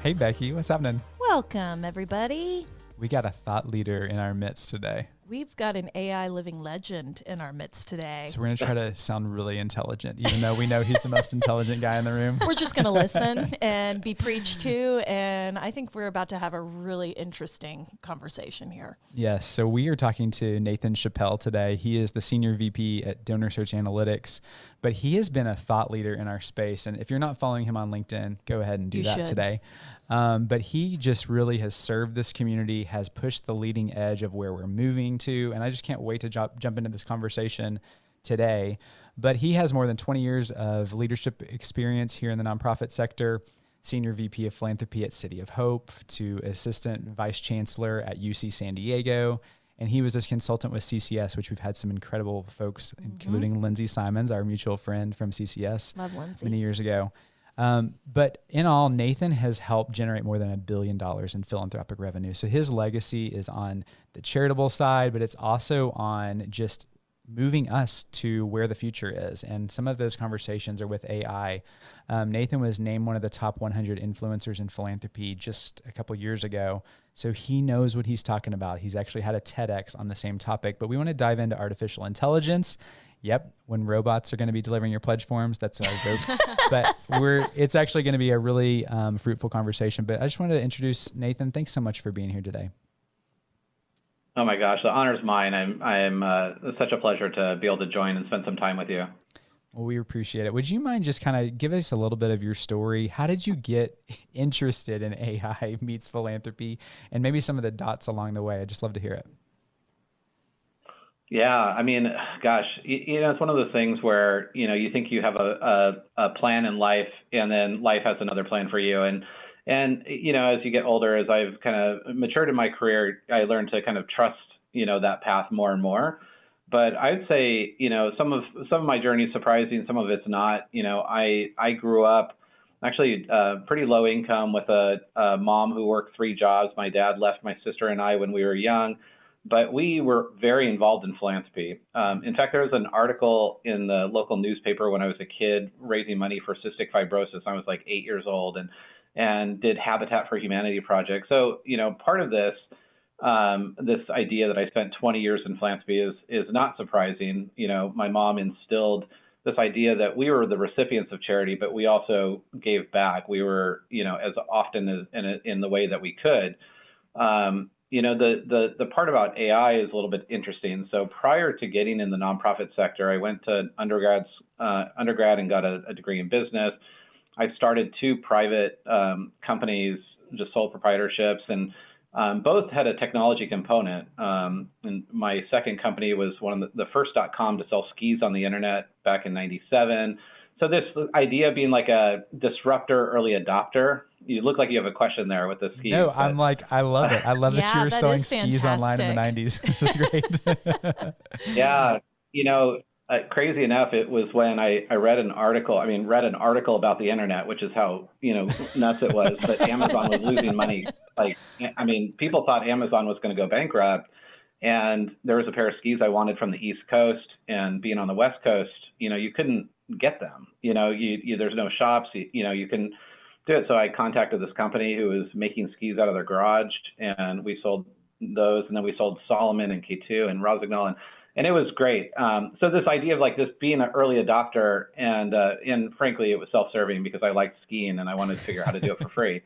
Hey, Becky, what's happening? Welcome, everybody. We got a thought leader in our midst today. We've got an AI living legend in our midst today. So we're going to try to sound really intelligent, even though we know he's the most intelligent guy in the room. We're just going to listen and be preached to, and I think we're about to have a really interesting conversation here. Yes, so we are talking to Nathan Chappell today. He is the Senior VP at Donor Search Analytics, but he has been a thought leader in our space. And if you're not following him on LinkedIn, go ahead and do that today. But he just really has served this community, has pushed the leading edge of where we're moving to. And I just can't wait to jump into this conversation today. But he has more than 20 years of leadership experience here in the nonprofit sector, Senior VP of Philanthropy at City of Hope to Assistant Vice Chancellor at UC San Diego. And he was a consultant with CCS, which we've had some incredible folks, including Lindsay Simons, our mutual friend from CCS. Love Lindsay. Many years ago. But in all, Nathan has helped generate more than $1 billion in philanthropic revenue. So his legacy is on the charitable side, but it's also on just moving us to where the future is. And some of those conversations are with AI. Nathan was named one of the top 100 influencers in philanthropy just a couple years ago. So he knows what he's talking about. He's actually had a TEDx on the same topic, but we want to dive into artificial intelligence. Yep. When robots are going to be delivering your pledge forms, that's our joke. But it's actually going to be a really fruitful conversation. But I just wanted to introduce Nathan. Thanks so much for being here today. Oh my gosh, the honor is mine. It's such a pleasure to be able to join and spend some time with you. Well, we appreciate it. Would you mind just kind of give us a little bit of your story? How did you get interested in AI meets philanthropy, and maybe some of the dots along the way? I'd just love to hear it. Yeah, I mean, gosh, it's one of those things where, you think you have a plan in life, and then life has another plan for you. And as you get older, as I've kind of matured in my career, I learned to kind of trust, that path more and more. But I'd say, some of my journey is surprising. Some of it's not. I grew up actually pretty low income with a mom who worked 3 jobs. My dad left my sister and I when we were young. But we were very involved in philanthropy. In fact, there was an article in the local newspaper when I was a kid raising money for cystic fibrosis. I was like 8 years old and did Habitat for Humanity projects. So, part of this idea that I spent 20 years in philanthropy is not surprising. My mom instilled this idea that we were the recipients of charity, but we also gave back. We were, as often as in the way that we could. The part about AI is a little bit interesting. So prior to getting in the nonprofit sector, I went to undergrad and got a degree in business. I started 2 private companies, just sole proprietorships, and both had a technology component. And my second company was one of the first .com to sell skis on the internet back in '97. So this idea of being like a disruptor, early adopter, you look like you have a question there with the skis. No, I'm like, I love it. I love that you were selling skis online in the '90s. This is great. Yeah. Crazy enough, it was when I read an article about the internet, which is how, nuts it was, that Amazon was losing money. People thought Amazon was going to go bankrupt. And there was a pair of skis I wanted from the East Coast, and being on the West Coast, you couldn't get them. There's no shops, you can do it. So I contacted this company who was making skis out of their garage, and we sold those. And then we sold Solomon and K2 and Rosignol, and it was great. So this idea of like this being an early adopter, and frankly, it was self-serving because I liked skiing and I wanted to figure out how to do it for free.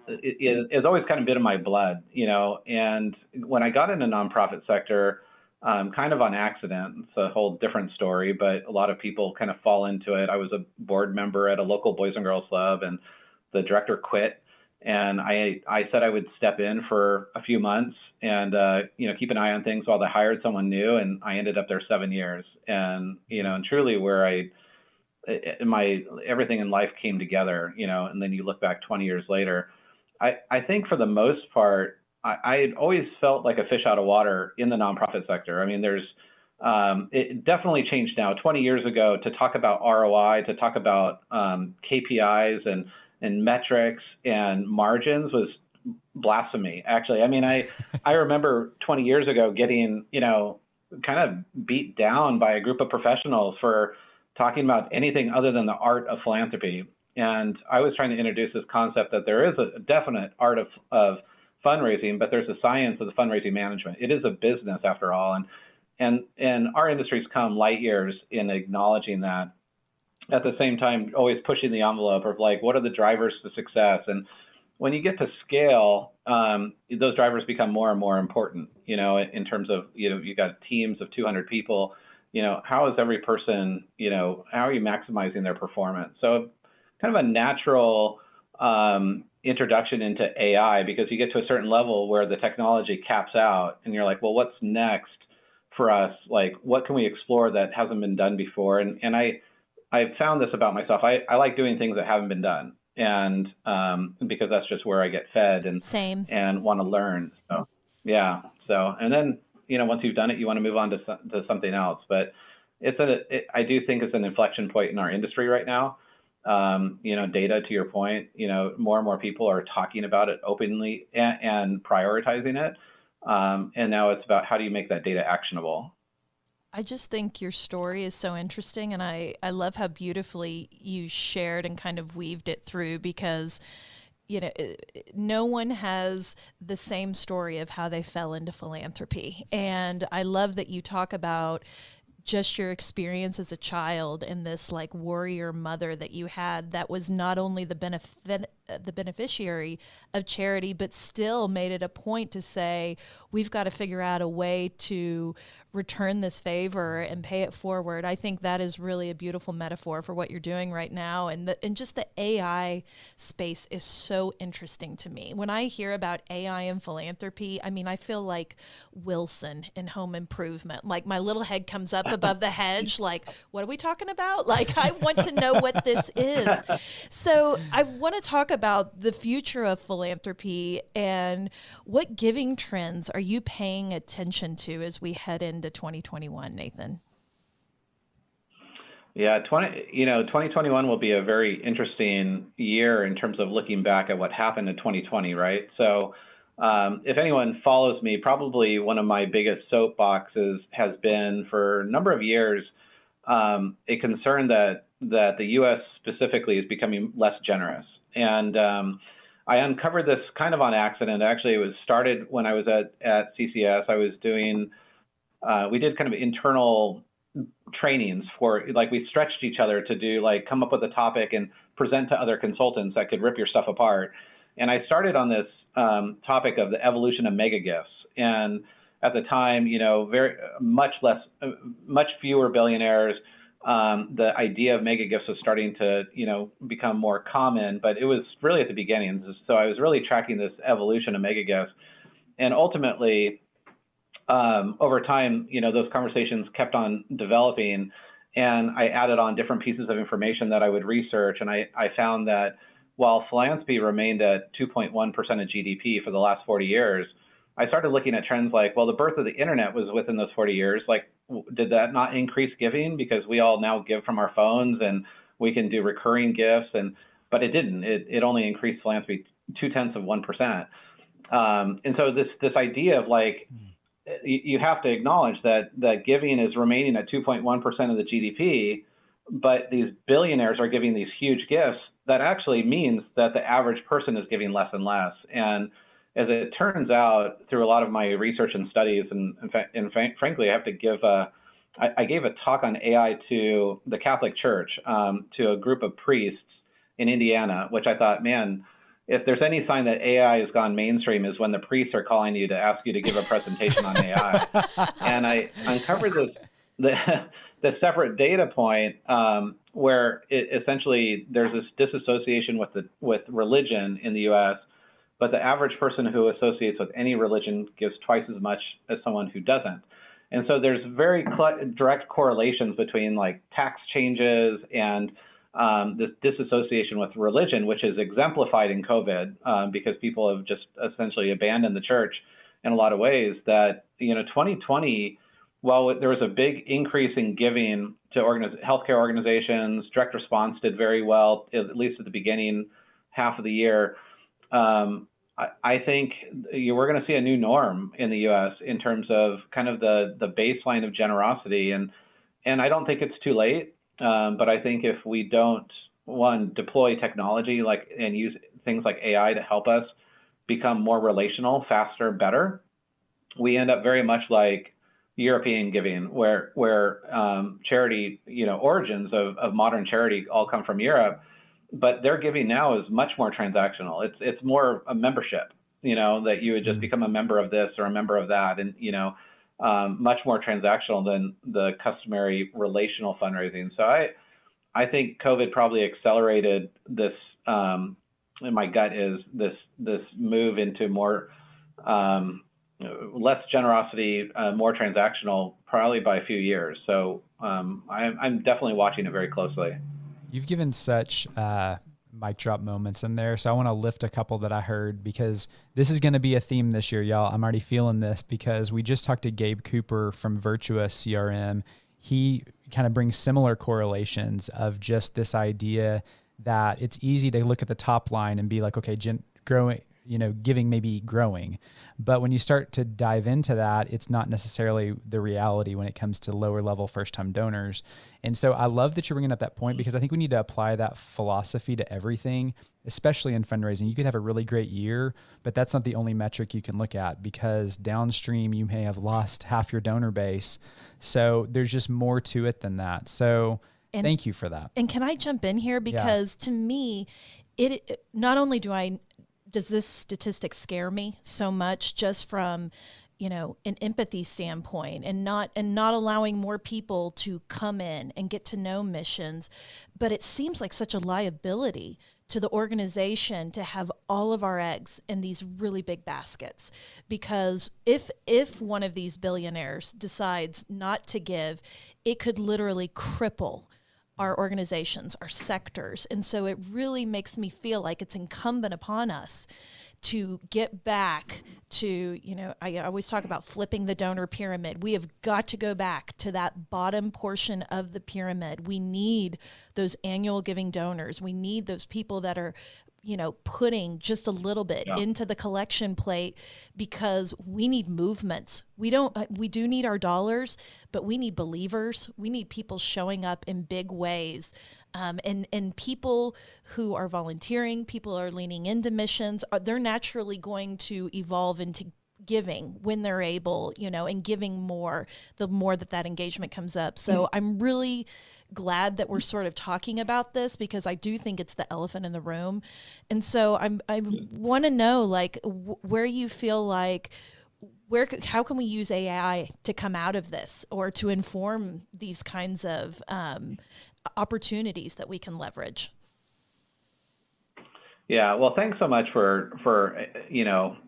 It's always kind of been in my blood, and when I got into nonprofit sector, kind of on accident, it's a whole different story, but a lot of people kind of fall into it. I was a board member at a local Boys and Girls Club, and the director quit. And I said I would step in for a few months and, keep an eye on things while they hired someone new. And I ended up there 7 years. And, and truly where everything in life came together, and then you look back 20 years later. I think for the most part, I had always felt like a fish out of water in the nonprofit sector. I mean, it definitely changed now. 20 years ago, to talk about ROI, to talk about KPIs and metrics and margins was blasphemy. Actually, I mean, I remember 20 years ago getting, kind of beat down by a group of professionals for talking about anything other than the art of philanthropy. And I was trying to introduce this concept that there is a definite art of fundraising, but there's a science of the fundraising management. It is a business after all. And our industry's come light years in acknowledging that. At the same time, always pushing the envelope of like, what are the drivers to success? And when you get to scale, those drivers become more and more important, in terms of, you got teams of 200 people, how is every person, how are you maximizing their performance? So kind of a natural introduction into AI, because you get to a certain level where the technology caps out and you're like, well, what's next for us? Like, what can we explore that hasn't been done before? And I've found this about myself. I like doing things that haven't been done. And because that's just where I get fed and want to learn. So, yeah. So, and then, once you've done it, you want to move on to something else. But I do think it's an inflection point in our industry right now. Data, to your point, more and more people are talking about it openly and prioritizing it. And now it's about how do you make that data actionable? I just think your story is so interesting, and I love how beautifully you shared and kind of weaved it through, because no one has the same story of how they fell into philanthropy. And I love that you talk about just your experience as a child and this like warrior mother that you had that was not only the beneficiary of charity, but still made it a point to say, we've got to figure out a way to return this favor and pay it forward. I think that is really a beautiful metaphor for what you're doing right now. And just the AI space is so interesting to me. When I hear about AI and philanthropy, I mean, I feel like Wilson in Home Improvement. Like my little head comes up above the hedge, like, what are we talking about? Like, I want to know what this is. So I want to talk about the future of philanthropy and what giving trends are you paying attention to as we head into 2021, Nathan? Yeah, 2021 will be a very interesting year in terms of looking back at what happened in 2020, right? So if anyone follows me, probably one of my biggest soapboxes has been for a number of years a concern that the U.S. specifically is becoming less generous. And I uncovered this kind of on accident. Actually, it was started when I was at CCS. I was doing, we did kind of internal trainings for, like, we stretched each other to do, like, come up with a topic and present to other consultants that could rip your stuff apart. And I started on this topic of the evolution of mega gifts. And at the time, much fewer billionaires. The idea of mega gifts was starting to, become more common, but it was really at the beginning. So I was really tracking this evolution of mega gifts. And ultimately, over time, those conversations kept on developing, and I added on different pieces of information that I would research. And I found that while philanthropy remained at 2.1% of GDP for the last 40 years, I started looking at trends like, well, the birth of the internet was within those 40 years. Like, did that not increase giving because we all now give from our phones and we can do recurring gifts? But it didn't. It only increased philanthropy 0.2%. And so this idea of like, you have to acknowledge that giving is remaining at 2.1% of the GDP, but these billionaires are giving these huge gifts. That actually means that the average person is giving less and less. And as it turns out, through a lot of my research and studies, and frankly, I have to give I gave a talk on AI to the Catholic Church, to a group of priests in Indiana, which I thought, man, if there's any sign that AI has gone mainstream is when the priests are calling you to ask you to give a presentation on AI. And I uncovered the separate data point where essentially there's this disassociation with religion in the U.S., but the average person who associates with any religion gives twice as much as someone who doesn't. And so there's very direct correlations between like tax changes and this disassociation with religion, which is exemplified in COVID because people have just essentially abandoned the church in a lot of ways. That 2020, while there was a big increase in giving to healthcare organizations, direct response did very well, at least at the beginning half of the year. I think we're going to see a new norm in the U.S. in terms of kind of the baseline of generosity, and I don't think it's too late. But I think if we don't one, deploy technology and use things like AI to help us become more relational, faster, better, we end up very much like European giving, where charity, origins of modern charity all come from Europe, but their giving now is much more transactional. It's more a membership, that you would just become a member of this or a member of that, and much more transactional than the customary relational fundraising. So I think COVID probably accelerated this. And my gut is this move into more less generosity, more transactional, probably by a few years. So I'm definitely watching it very closely. You've given such mic drop moments in there, so I want to lift a couple that I heard, because this is going to be a theme this year, y'all. I'm already feeling this, because we just talked to Gabe Cooper from Virtuous CRM. He kind of brings similar correlations of just this idea that it's easy to look at the top line and be like, okay, growing, giving may be growing. But when you start to dive into that, it's not necessarily the reality when it comes to lower level first-time donors. And so I love that you're bringing up that point, because I think we need to apply that philosophy to everything, especially in fundraising. You could have a really great year, but that's not the only metric you can look at, because downstream you may have lost half your donor base. So there's just more to it than that. So thank you for that. And can I jump in here? Because to me, it not only does this statistic scare me so much just from, an empathy standpoint, and not allowing more people to come in and get to know missions, but it seems like such a liability to the organization to have all of our eggs in these really big baskets. Because if one of these billionaires decides not to give, it could literally cripple our organizations, our sectors. And so it really makes me feel like it's incumbent upon us to get back to, I always talk about flipping the donor pyramid. We have got to go back to that bottom portion of the pyramid. We need those annual giving donors. We need those people that are, putting just a little bit into the collection plate, because we need movements. We do need our dollars, but we need believers. We need people showing up in big ways. And people who are volunteering, people are leaning into missions, they're naturally going to evolve into giving when they're able, and giving more, the more that engagement comes up. So I'm really glad that we're sort of talking about this, because I do think it's the elephant in the room. And so I want to know, like, where you feel like, how can we use AI to come out of this, or to inform these kinds of opportunities that we can leverage? Yeah, well, thanks so much for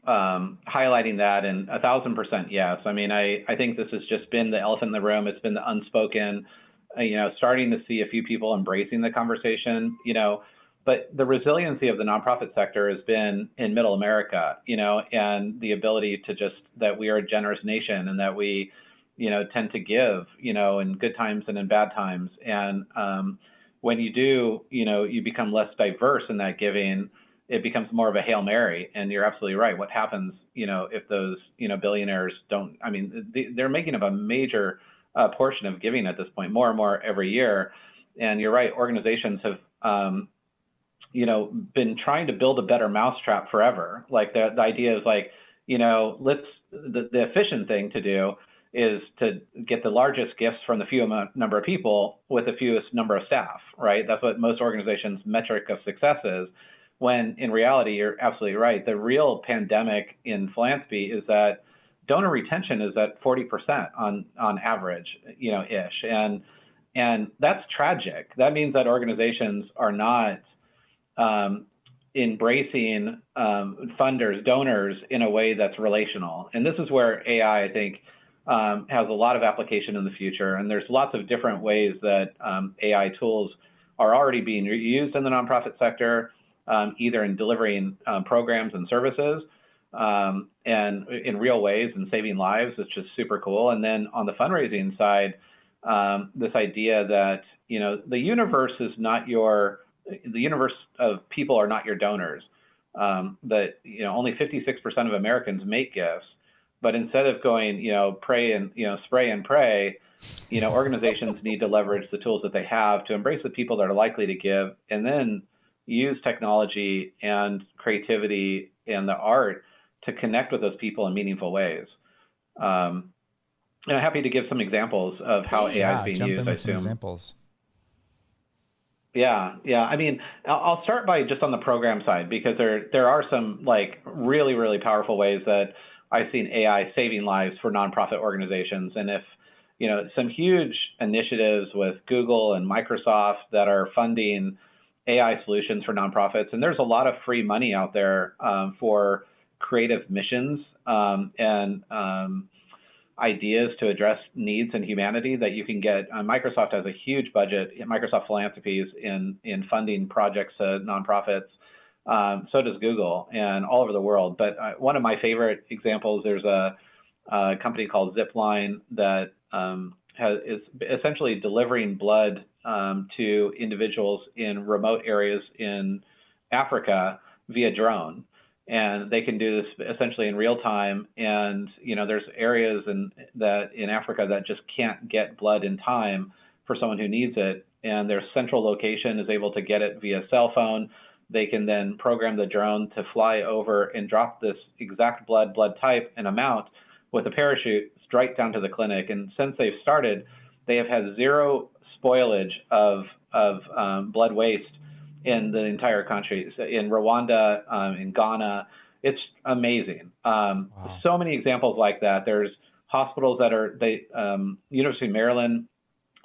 highlighting that, and 1,000% yes. I mean, I think this has just been the elephant in the room. It's been the unspoken, starting to see a few people embracing the conversation, but the resiliency of the nonprofit sector has been in Middle America, and the ability to that we are a generous nation, and that we, tend to give, in good times and in bad times. And when you do, you become less diverse in that giving, it becomes more of a Hail Mary. And you're absolutely right. What happens, if those, billionaires don't, they're making up a major portion of giving at this point, more and more every year. And you're right, organizations have, been trying to build a better mousetrap forever. Like the idea is like, the efficient thing to do is to get the largest gifts from the fewest number of people with the fewest number of staff, right? That's what most organizations' metric of success is. When in reality, you're absolutely right. The real pandemic in philanthropy is that donor retention is at 40% on average, ish. And that's tragic. That means that organizations are not embracing funders, donors in a way that's relational. And this is where AI, I think, has a lot of application in the future. And there's lots of different ways that AI tools are already being used in the nonprofit sector, either in delivering programs and services and in real ways and saving lives, which is super cool. And then on the fundraising side, this idea that, the universe is not the universe of people are not your donors. That, only 56% of Americans make gifts, But instead of going, pray and, spray and pray, organizations need to leverage the tools that they have to embrace the people that are likely to give, and then use technology and creativity and the art to connect with those people in meaningful ways. And I'm happy to give some examples of how AI is being jump used. in with some examples. Yeah. I mean, I'll start by just on the program side, because there are some like really, really powerful ways that I've seen AI saving lives for nonprofit organizations. And if, some huge initiatives with Google and Microsoft that are funding AI solutions for nonprofits, and there's a lot of free money out there for creative missions and ideas to address needs in humanity that you can get. Microsoft has a huge budget, Microsoft Philanthropies, in funding projects to nonprofits. So does Google, and all over the world. But one of my favorite examples, there's a company called Zipline that is essentially delivering blood to individuals in remote areas in Africa via drone. And they can do this essentially in real time. And, there's areas in Africa that just can't get blood in time for someone who needs it. And their central location is able to get it via cell phone. They can then program the drone to fly over and drop this exact blood type and amount with a parachute straight down to the clinic. And since they've started, they have had zero spoilage of blood waste in the entire country. In Rwanda, in Ghana, it's amazing. Wow. So many examples like that. There's hospitals that University of Maryland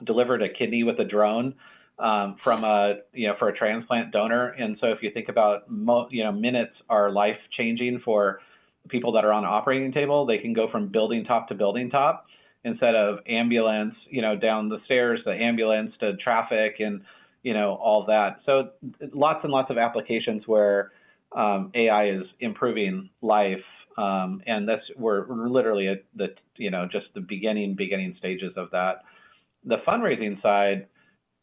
delivered a kidney with a drone for a transplant donor. And so if you think about, minutes are life changing for people that are on an operating table. They can go from building top to building top instead of ambulance, down the stairs, the ambulance to traffic and, all that. So lots and lots of applications where AI is improving life. And we're literally at just the beginning stages of that. The fundraising side,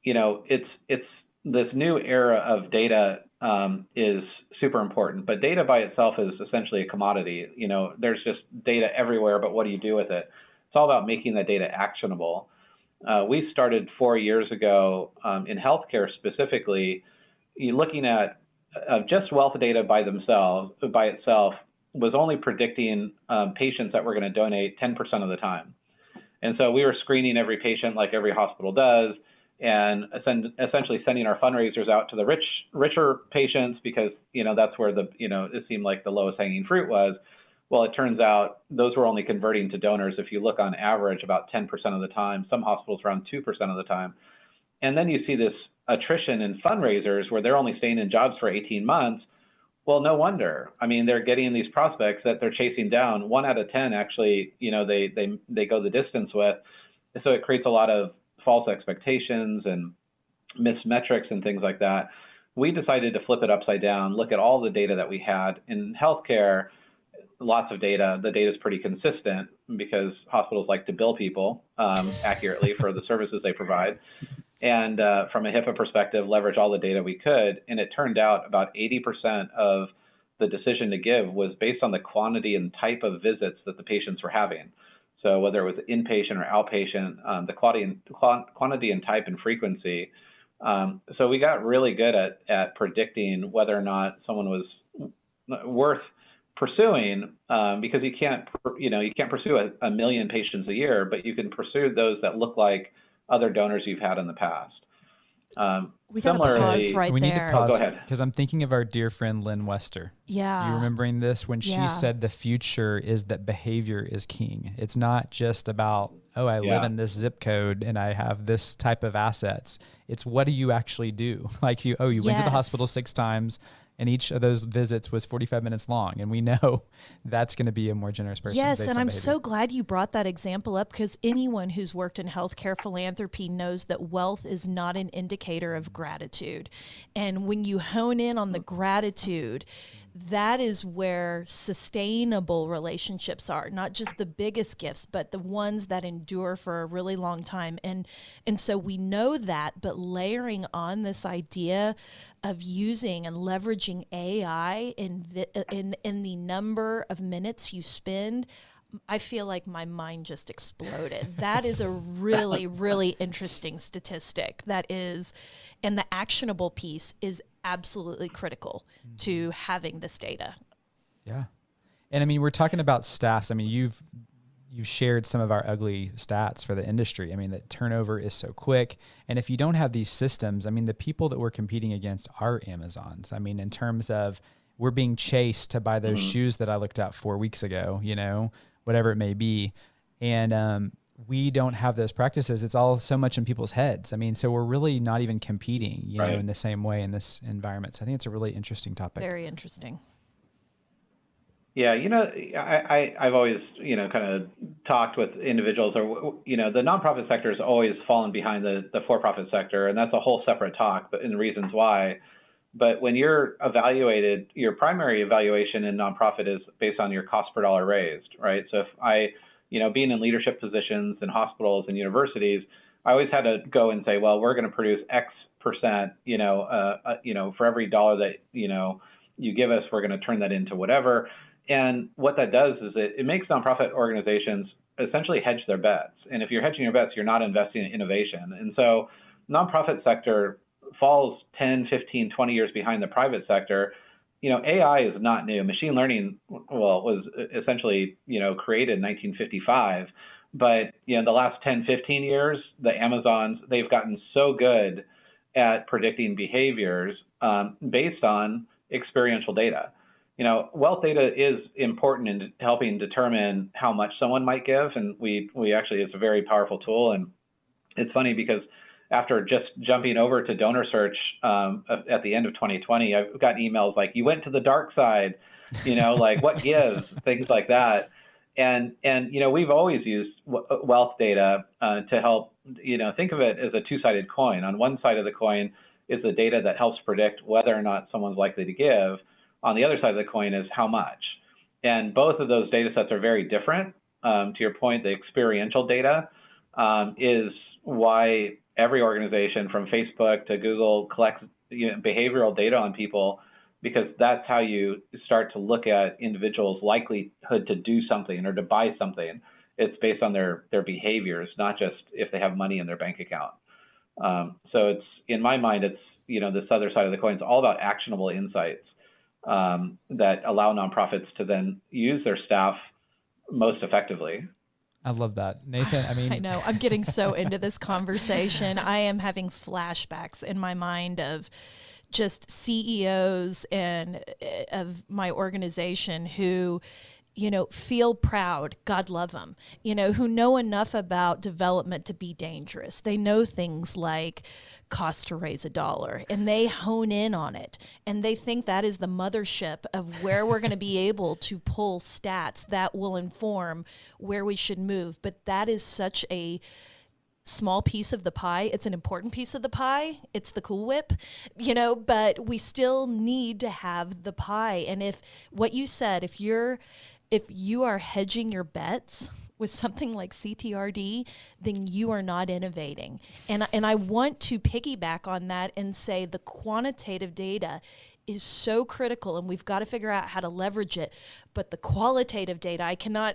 it's this new era of data is super important, but data by itself is essentially a commodity. There's just data everywhere, but what do you do with it? It's all about making that data actionable. We started 4 years ago in healthcare specifically, looking at just wealth data by itself was only predicting patients that were going to donate 10% of the time. And so we were screening every patient like every hospital does, and essentially sending our fundraisers out to the richer patients because, that's where it seemed like the lowest hanging fruit was. Well, it turns out those were only converting to donors, if you look on average, about 10% of the time, some hospitals around 2% of the time. And then you see this attrition in fundraisers where they're only staying in jobs for 18 months. Well, no wonder. I mean, they're getting these prospects that they're chasing down. 1 out of 10 actually, they go the distance with. So it creates a lot of false expectations and missed metrics and things like that. We decided to flip it upside down, look at all the data that we had in healthcare. Lots of data. The data is pretty consistent because hospitals like to bill people accurately for the services they provide. And from a HIPAA perspective, leverage all the data we could. And it turned out about 80% of the decision to give was based on the quantity and type of visits that the patients were having. So whether it was inpatient or outpatient, the quantity and type and frequency. So we got really good at predicting whether or not someone was worth pursuing, because you can't pursue a million patients a year, but you can pursue those that look like other donors you've had in the past. We got to pause right there. We need to pause go ahead. Because I'm thinking of our dear friend Lynn Wester. Yeah. You remembering this when she said the future is that behavior is king. It's not just about, I live in this zip code and I have this type of assets. It's what do you actually do? Like you went to the hospital 6 times and each of those visits was 45 minutes long. And we know that's going to be a more generous person. Yes, and I'm so glad you brought that example up, because anyone who's worked in healthcare philanthropy knows that wealth is not an indicator of gratitude. And when you hone in on the gratitude, that is where sustainable relationships are, not just the biggest gifts, but the ones that endure for a really long time. And so we know that, but layering on this idea of using and leveraging AI in the number of minutes you spend, I feel like my mind just exploded. That is a really, really interesting statistic. That is, and the actionable piece is absolutely critical to having this data. Yeah. And I mean, we're talking about staffs. I mean, you've shared some of our ugly stats for the industry. I mean, that turnover is so quick. And if you don't have these systems, I mean, the people that we're competing against are Amazons. I mean, in terms of we're being chased to buy those shoes that I looked at 4 weeks ago, you know, whatever it may be. And we don't have those practices. It's all so much in people's heads. I mean, so we're really not even competing, you know, in the same way in this environment. So I think it's a really interesting topic. Very interesting. Yeah, you know, I've always, you know, kind of talked with individuals, or, you know, the nonprofit sector has always fallen behind the for-profit sector, and that's a whole separate talk, but in the reasons why. But when you're evaluated, your primary evaluation in nonprofit is based on your cost per dollar raised, right? So if I, you know, being in leadership positions in hospitals and universities, I always had to go and say, well, we're going to produce X percent, you know, for every dollar that, you know, you give us, we're going to turn that into whatever. And what that does is it makes nonprofit organizations essentially hedge their bets. And if you're hedging your bets, you're not investing in innovation. And so nonprofit sector falls 10, 15, 20 years behind the private sector. You know, AI is not new. Machine learning, well, was essentially, you know, created in 1955. But, you know, the last 10, 15 years, the Amazons, they've gotten so good at predicting behaviors based on experiential data. You know, wealth data is important in helping determine how much someone might give. And we actually, it's a very powerful tool. And it's funny because after just jumping over to donor search at the end of 2020, I've gotten emails like, you went to the dark side, you know, like what gives, things like that. And, you know, we've always used wealth data to help, you know, think of it as a two-sided coin. On one side of the coin is the data that helps predict whether or not someone's likely to give. On the other side of the coin is how much. And both of those data sets are very different. To your point, the experiential data is why every organization from Facebook to Google collects, you know, behavioral data on people, because that's how you start to look at individuals' likelihood to do something or to buy something. It's based on their behaviors, not just if they have money in their bank account. So it's, in my mind, it's, you know, this other side of the coin is all about actionable insights that allow nonprofits to then use their staff most effectively. I love that. Nathan, I mean, I know, I'm getting so into this conversation. I am having flashbacks in my mind of just CEOs and of my organization who, you know, feel proud, God love them, you know, who know enough about development to be dangerous. They know things like cost to raise $1, and they hone in on it. And they think that is the mothership of where we're going to be able to pull stats that will inform where we should move. But that is such a small piece of the pie. It's an important piece of the pie. It's the Cool Whip, you know, but we still need to have the pie. And if what you said, if you are hedging your bets with something like CTRD, then you are not innovating. And I want to piggyback on that and say the quantitative data is so critical, and we've got to figure out how to leverage it. But the qualitative data,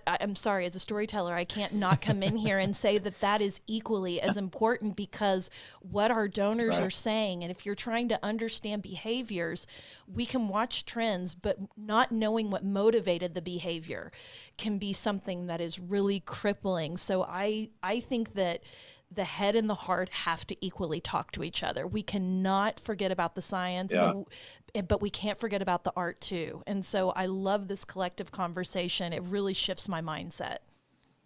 I'm sorry, as a storyteller, I can't not come in here and say that is equally as important, because what our donors are saying, and if you're trying to understand behaviors, we can watch trends, but not knowing what motivated the behavior can be something that is really crippling. So I think that the head and the heart have to equally talk to each other. We cannot forget about the science, but we can't forget about the art too. And so I love this collective conversation. It really shifts my mindset.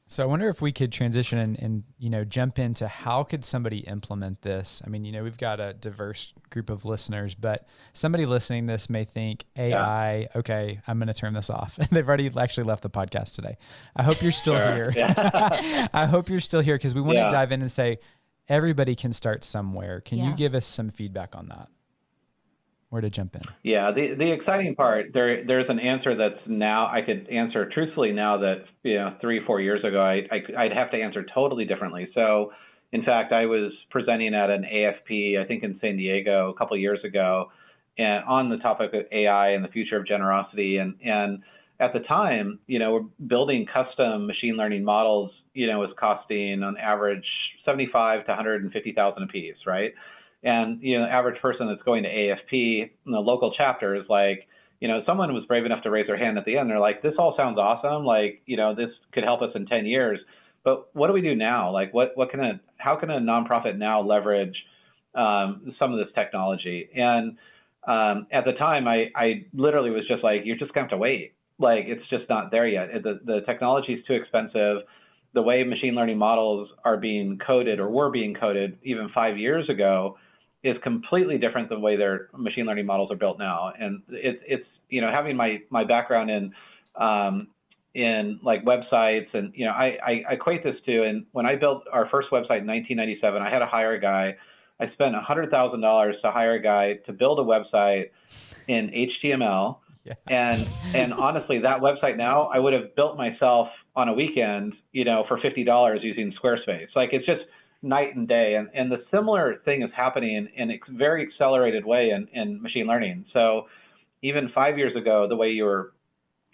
So I wonder if we could transition and you know, jump into how could somebody implement this? I mean, you know, we've got a diverse group of listeners, but somebody listening to this may think AI, okay, I'm going to turn this off. They've already actually left the podcast today. I hope you're still here. I hope you're still here, because we want to dive in and say, everybody can start somewhere. Can you give us some feedback on that? Where to jump in? Yeah, the exciting part, there's an answer that's now, I could answer truthfully now that, you know, 3-4 years ago, I'd have to answer totally differently. So, in fact, I was presenting at an AFP, I think in San Diego, a couple of years ago, and on the topic of AI and the future of generosity. And at the time, building custom machine learning models, was costing on average 75 to 150,000 a piece, right? And the average person that's going to AFP, the local chapter is like, someone was brave enough to raise their hand at the end. They're like, this all sounds awesome. Like, this could help us in 10 years. But what do we do now? Like, how can a nonprofit now leverage some of this technology? And at the time, I literally was just like, you're just gonna have to wait. Like, it's just not there yet. The technology is too expensive. The way machine learning models are being coded or were being coded even 5 years ago is completely different than the way their machine learning models are built now. And it's having my background in like websites, and I equate this to, and when I built our first website in 1997, I had to hire a guy. I spent $100,000 to hire a guy to build a website in HTML. Yeah. And honestly, that website now I would have built myself on a weekend, for $50 using Squarespace. Like, it's just night and day. And the similar thing is happening in a very accelerated way in machine learning. So even 5 years ago, the way you were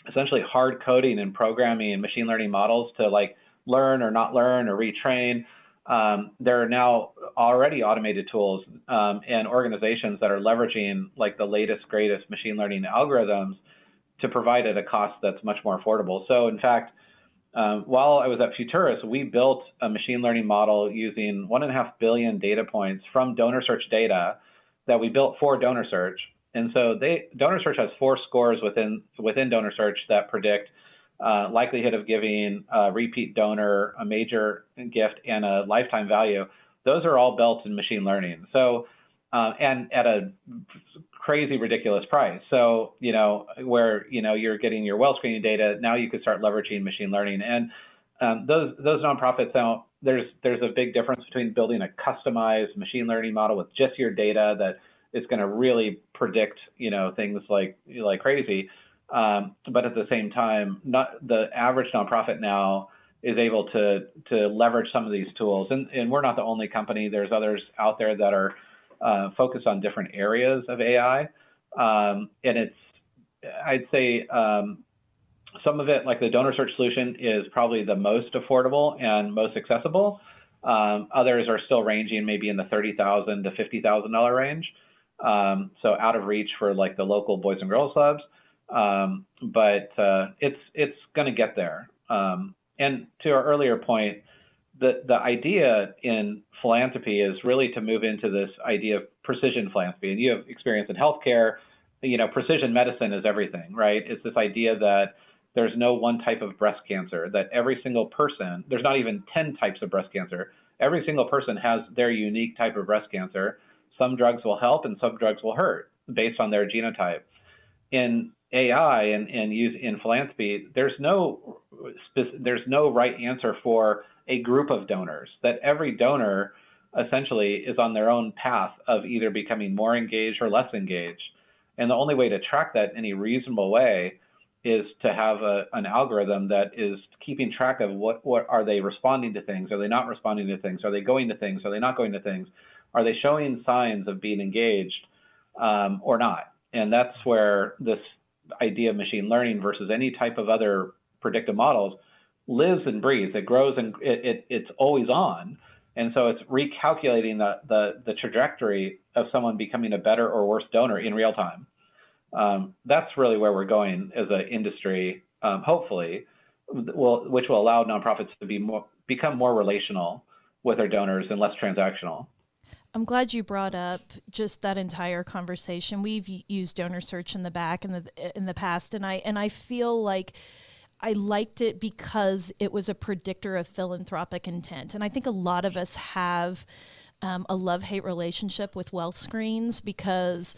essentially hard coding and programming machine learning models to like learn or not learn or retrain, there are now already automated tools and organizations that are leveraging like the latest, greatest machine learning algorithms to provide at a cost that's much more affordable. So in fact, while I was at Futurus, we built a machine learning model using 1.5 billion data points from donor search data that we built for donor search. And so donor search has 4 scores within donor search that predict likelihood of giving a repeat donor, a major gift, and a lifetime value. Those are all built in machine learning. So, and at a crazy, ridiculous price. So, where, you're getting your well screening data, now you could start leveraging machine learning. And those nonprofits now, there's a big difference between building a customized machine learning model with just your data that is going to really predict, things like crazy. But at the same time, not the average nonprofit now is able to leverage some of these tools. And we're not the only company. There's others out there that are focused on different areas of AI. And I'd say some of it, like the donor search solution, is probably the most affordable and most accessible. Others are still ranging maybe in the $30,000 to $50,000 range. So out of reach for like the local Boys and Girls Clubs. But it's going to get there. And to our earlier point, the idea in philanthropy is really to move into this idea of precision philanthropy. And you have experience in healthcare. Precision medicine is everything, right? It's this idea that there's no one type of breast cancer, that every single person, there's not even 10 types of breast cancer. Every single person has their unique type of breast cancer. Some drugs will help and some drugs will hurt based on their genotype. In AI and use in philanthropy, there's no right answer for a group of donors, that every donor essentially is on their own path of either becoming more engaged or less engaged. And the only way to track that in any reasonable way is to have an algorithm that is keeping track of what are they responding to things? Are they not responding to things? Are they going to things? Are they not going to things? Are they showing signs of being engaged or not? And that's where this idea of machine learning versus any type of other predictive models lives and breathes. It grows and it's always on. And so it's recalculating the trajectory of someone becoming a better or worse donor in real time. That's really where we're going as an industry, hopefully, which will allow nonprofits to become more relational with their donors and less transactional. I'm glad you brought up just that entire conversation. We've used donor search in the past, and I feel like I liked it because it was a predictor of philanthropic intent. And I think a lot of us have a love-hate relationship with wealth screens because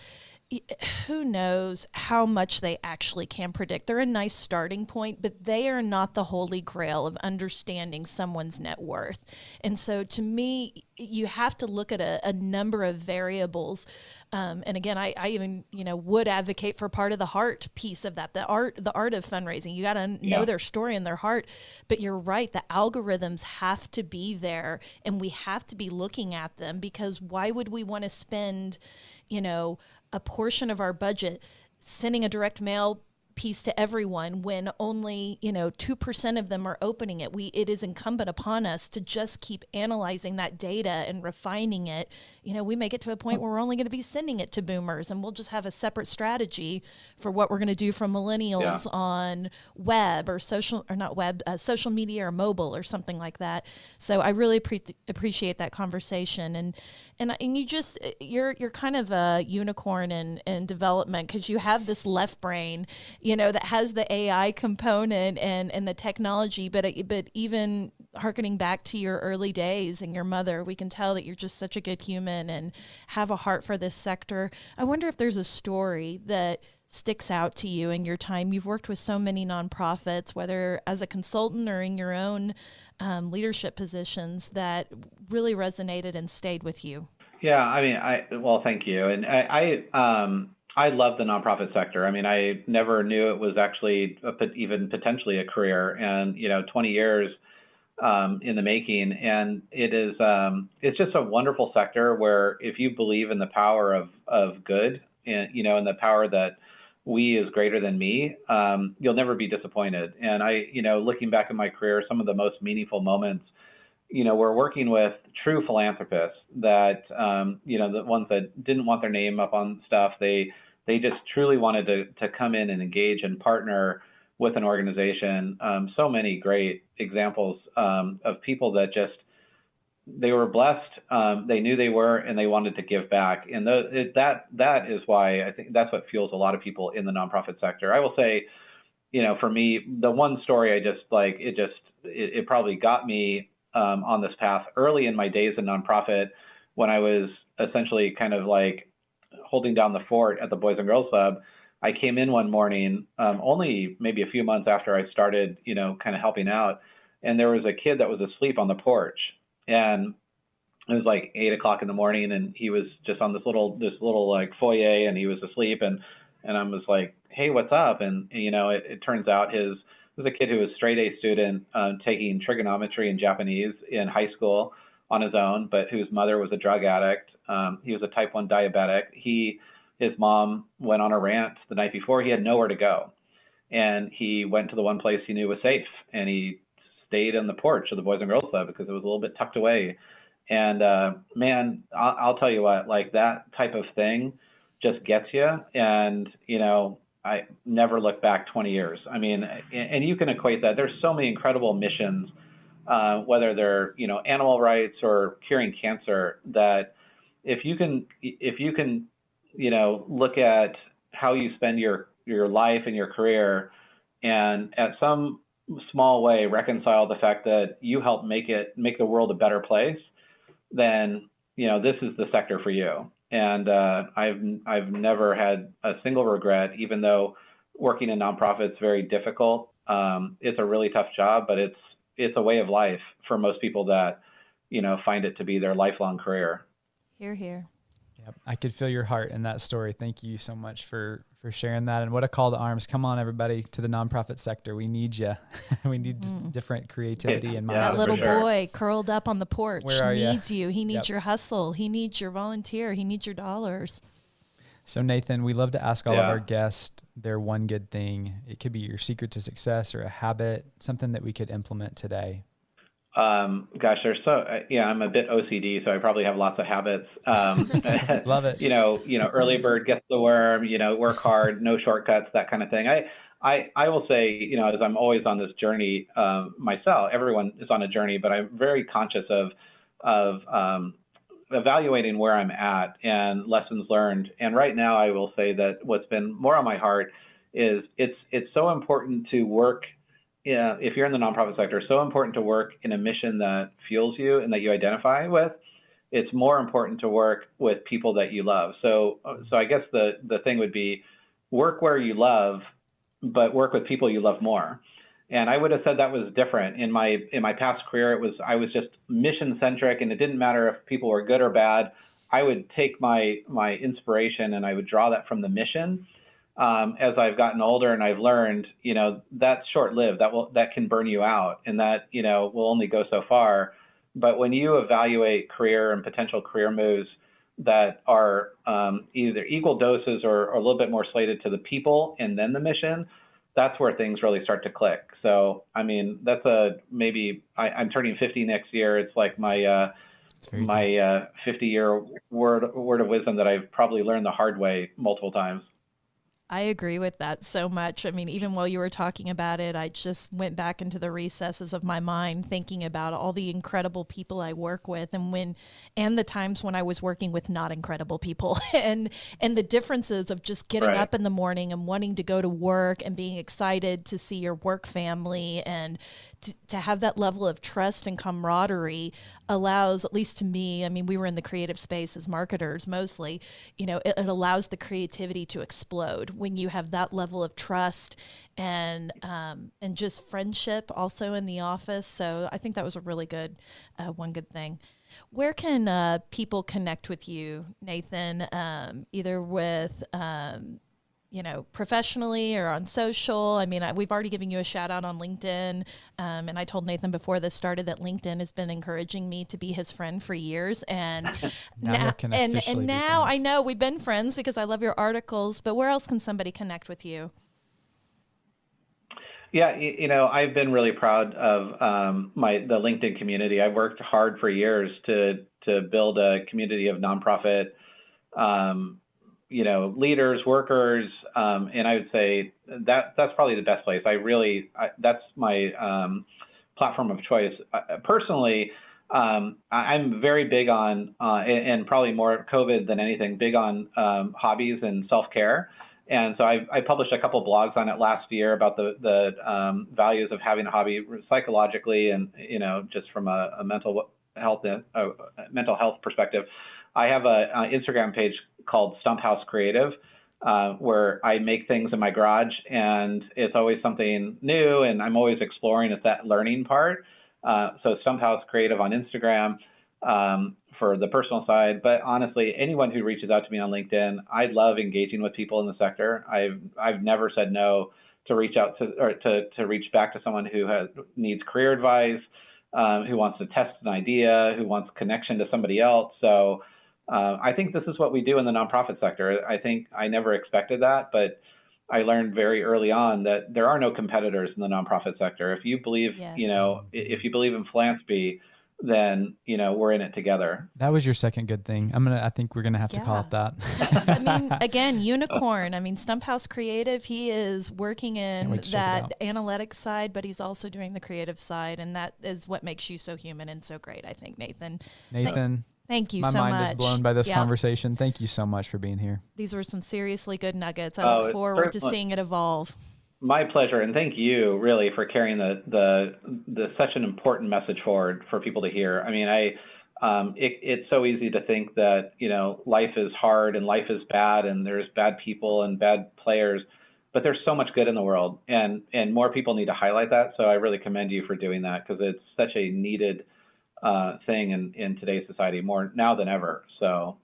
who knows how much they actually can predict. They're a nice starting point, but they are not the holy grail of understanding someone's net worth. And so to me, you have to look at a number of variables. And again, I even, would advocate for part of the heart piece of that, the art of fundraising. You got to know their story and their heart. But you're right, the algorithms have to be there and we have to be looking at them, because why would we want to spend, a portion of our budget sending a direct mail piece to everyone when only 2% of them are opening it. It is incumbent upon us to just keep analyzing that data and refining it. We may get to a point where we're only going to be sending it to boomers, and we'll just have a separate strategy for what we're going to do for millennials on web or social media or mobile or something like that. So I really appreciate that conversation, and you're kind of a unicorn in development, because you have this left brain, that has the AI component and the technology, but even hearkening back to your early days and your mother, we can tell that you're just such a good human and have a heart for this sector. I wonder if there's a story that sticks out to you in your time. You've worked with so many nonprofits, whether as a consultant or in your own leadership positions, that really resonated and stayed with you. Yeah, I mean, well, thank you. And I love the nonprofit sector. I mean, I never knew it was actually even potentially a career, and 20 years in the making, and it's just a wonderful sector where if you believe in the power of good, and and the power that we is greater than me, you'll never be disappointed. And looking back at my career, some of the most meaningful moments, we're working with true philanthropists that, the ones that didn't want their name up on stuff. They just truly wanted to come in and engage and partner with an organization. So many great examples of people that they were blessed. They knew they were, and they wanted to give back. And that is why I think that's what fuels a lot of people in the nonprofit sector. I will say, for me, the one story it probably got me on this path early in my days in nonprofit, when I was essentially kind of like holding down the fort at the Boys and Girls Club. I came in one morning, only maybe a few months after I started, kind of helping out, and there was a kid that was asleep on the porch, and it was like 8 o'clock in the morning, and he was just on this little like foyer, and he was asleep, and I was like, hey, what's up? And it turns out it was a kid who was a straight A student, taking trigonometry and Japanese in high school on his own, but whose mother was a drug addict. He was a type 1 diabetic. His mom went on a rant the night before. He had nowhere to go, and he went to the one place he knew was safe, and he stayed on the porch of the Boys and Girls Club because it was a little bit tucked away. And man, I'll tell you what, like that type of thing just gets you. And I never look back 20 years. I mean, and you can equate that. There's so many incredible missions, whether they're animal rights or curing cancer, that if you can look at how you spend your life and your career, and at some small way reconcile the fact that you help make the world a better place, then this is the sector for you. And I've never had a single regret, even though working in nonprofits is very difficult. It's a really tough job, but it's a way of life for most people that find it to be their lifelong career. Hear, hear. Yep. I could feel your heart in that story. Thank you so much for sharing that. And what a call to arms. Come on, everybody, to the nonprofit sector. We need you. We need different creativity and minds. That little boy curled up on the porch needs you. He needs Yep. your hustle. He needs your volunteer. He needs your dollars. So Nathan, we love to ask all of our guests their one good thing. It could be your secret to success or a habit, something that we could implement today. Gosh, I'm a bit OCD, so I probably have lots of habits. Love it. Early bird gets the worm, work hard, no shortcuts, that kind of thing. I will say, as I'm always on this journey, myself, everyone is on a journey, but I'm very conscious of evaluating where I'm at and lessons learned. And right now I will say that what's been more on my heart is it's so important to work. Yeah, if you're in the nonprofit sector, it's so important to work in a mission that fuels you and that you identify with. It's more important to work with people that you love. So I guess the thing would be work where you love, but work with people you love more. And I would have said that was different in my past career. I was just mission centric, and it didn't matter if people were good or bad. I would take my inspiration and I would draw that from the mission. As I've gotten older and I've learned, that's short-lived. That can burn you out, and that, will only go so far. But when you evaluate career and potential career moves that are either equal doses or a little bit more slated to the people and then the mission, that's where things really start to click. So, I mean, that's I'm turning 50 next year. It's like my 50-year word of wisdom that I've probably learned the hard way multiple times. I agree with that so much. I mean, even while you were talking about it, I just went back into the recesses of my mind thinking about all the incredible people I work with and the times when I was working with not incredible people and the differences of just getting up in the morning and wanting to go to work and being excited to see your work family and to have that level of trust and camaraderie allows, at least to me, I mean, we were in the creative space as marketers mostly, it allows the creativity to explode when you have that level of trust and just friendship also in the office. So I think that was a really good, one good thing. Where can people connect with you, Nathan, either with professionally or on social? I mean, we've already given you a shout out on LinkedIn. And I told Nathan before this started that LinkedIn has been encouraging me to be his friend for years. And now I know we've been friends because I love your articles, but where else can somebody connect with you? Yeah, I've been really proud of the LinkedIn community. I've worked hard for years to build a community of nonprofit leaders, workers, and I would say that's probably the best place. That's my platform of choice. Personally, I'm very big on, and probably more COVID than anything, big on hobbies and self-care. And so I published a couple of blogs on it last year about the values of having a hobby psychologically and, just from a mental health perspective. I have an Instagram page called Stump House Creative, where I make things in my garage, and it's always something new, and I'm always exploring. It's that learning part. So Stump House Creative on Instagram for the personal side. But honestly, anyone who reaches out to me on LinkedIn, I love engaging with people in the sector. I've never said no to reach out to reach back to someone who needs career advice, who wants to test an idea, who wants connection to somebody else. So I think this is what we do in the nonprofit sector. I think I never expected that, but I learned very early on that there are no competitors in the nonprofit sector. If you believe, if you believe in philanthropy, then, we're in it together. That was your second good thing. I think we're going to have to call it that. I mean, again, unicorn. I mean, Stump House Creative, he is working in that analytics side, but he's also doing the creative side. And that is what makes you so human and so great, I think, Nathan. Thank you so much. My mind is blown by this conversation. Thank you so much for being here. These were some seriously good nuggets. I look forward to seeing it evolve. My pleasure, and thank you really for carrying the such an important message forward for people to hear. I mean, it's so easy to think that life is hard and life is bad and there's bad people and bad players, but there's so much good in the world, and more people need to highlight that. So I really commend you for doing that because it's such a needed thing in today's society, more now than ever. So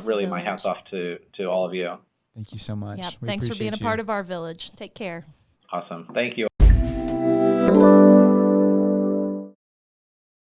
really, my hats off to all of you. Thank you so much. Thanks for being a part of our village. Take care. Awesome. Thank you.